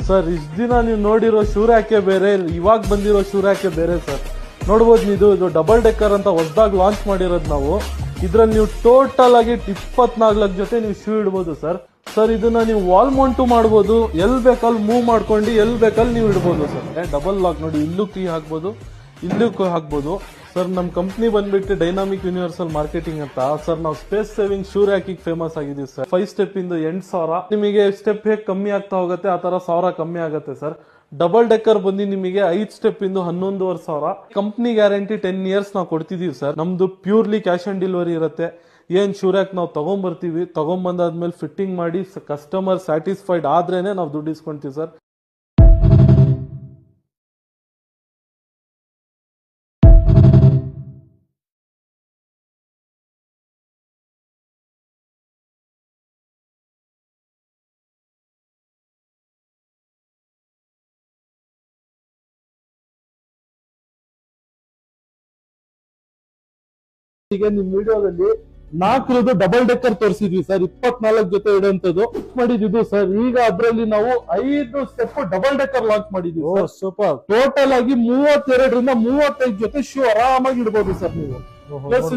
Sir ಇಷ್ಟ ದಿನ ನೀವು ನೋಡಿರೋ ಶೂ ರ್ಯಾಕೆ ಬೇರೆ, ಇವಾಗ ಬಂದಿರೋ ಶೂ ರ್ಯಾಕೆ ಬೇರೆ ಸರ್. ನೋಡ್ಬೋದು ಇದು ಡಬಲ್ ಡೆಕ್ಕರ್ ಅಂತ ಹೊಸದಾಗಿ ಲಾಂಚ್ ಮಾಡಿರೋದು ನಾವು. ಇದ್ರಲ್ಲಿ ನೀವು ಟೋಟಲ್ ಆಗಿ 24 ಜೊತೆ ನೀವು ಶೂ ಇಡ್ಬೋದು ಸರ್. ಇದನ್ನ ನೀವು ವಾಲ್ ಮೌಂಟು ಮಾಡ್ಬೋದು, ಎಲ್ಲಿ ಬೇಕಲ್ಲಿ ಮೂವ್ ಮಾಡ್ಕೊಂಡು ಎಲ್ಲಿ ಬೇಕಲ್ಲಿ ನೀವು ಇಡ್ಬೋದು ಸರ್. ಡಬಲ್ ಲಾಕ್ ನೋಡಿ, ಇಲ್ಲೂ ಕೀ ಹಾಕ್ಬೋದು, ಇಲ್ಲೂ ಹಾಕ್ಬೋದು ಸರ್. ನಮ್ಮ ಕಂಪ್ನಿ ಬಂದ್ಬಿಟ್ಟು ಡೈನಾಮಿಕ್ ಯೂನಿವರ್ಸಲ್ ಮಾರ್ಕೆಟಿಂಗ್ ಅಂತ ಸರ್. ನಾವು ಸ್ಪೇಸ್ ಸೇವಿಂಗ್ ಶೂ ರ್ಯಾಕಿಗೆ ಫೇಮಸ್ ಆಗಿದ್ದೀವಿ ಸರ್. 5 ಸ್ಟೆಪ್ ಇಂದ 8,000 ನಿಮಗೆ ಸ್ಟೆಪ್ ಹೇಗೆ ಕಮ್ಮಿ ಆಗ್ತಾ ಹೋಗುತ್ತೆ ಆ ತರ 1,000 ಕಮ್ಮಿ ಆಗುತ್ತೆ ಸರ್. ಡಬಲ್ ಡೆಕ್ಕರ್ ಬಂದು ನಿಮಗೆ 5 ಸ್ಟೆಪ್ ಇಂದ 11,500. ಕಂಪ್ನಿ ಗ್ಯಾರಂಟಿ 10 ಇಯರ್ಸ್ ನಾವು ಕೊಡ್ತಿದೀವಿ ಸರ್. ನಮ್ದು ಪ್ಯೂರ್ಲಿ ಕ್ಯಾಶ್ ಆನ್ ಡೆಲಿವರಿ ಇರುತ್ತೆ. ಏನ್ ಶೂ ರ್ಯಾಕ್ ನಾವು ತಗೊಂಡ್ಬರ್ತೀವಿ, ತಗೊಂಡ್ಬಂದಾದ್ಮೇಲೆ ಫಿಟ್ಟಿಂಗ್ ಮಾಡಿ ಕಸ್ಟಮರ್ ಸ್ಯಾಟಿಸ್ಫೈಡ್ ಆದ್ರೇನೆ ನಾವು ದುಡ್ಡು ಇಸ್ಕೊಂತೀವಿ ಸರ್. ಈಗ ನಿಮ್ ವಿಡಿಯೋದಲ್ಲಿ 4 ಡಬಲ್ ಡೆಕ್ಕರ್ ತೋರಿಸಿದ್ವಿ ಸರ್. 24 ಜೊತೆ ಇಡುವಂತದ್ದು ಮಾಡಿದ್ದು ಸರ್. ಈಗ ಅದ್ರಲ್ಲಿ ನಾವು 5 ಸ್ಟೆಪ್ ಡಬಲ್ ಡೆಕ್ಕರ್ ಲಾಂಚ್ ಮಾಡಿದ್ವಿ. ಸೂಪರ್. ಟೋಟಲ್ ಆಗಿ 32 ರಿಂದ 35 ಜೊತೆ ಶೂ ಆರಾಮಾಗಿ ಇಡಬಹುದು ಸರ್ ನೀವು. ಪ್ಲಸ್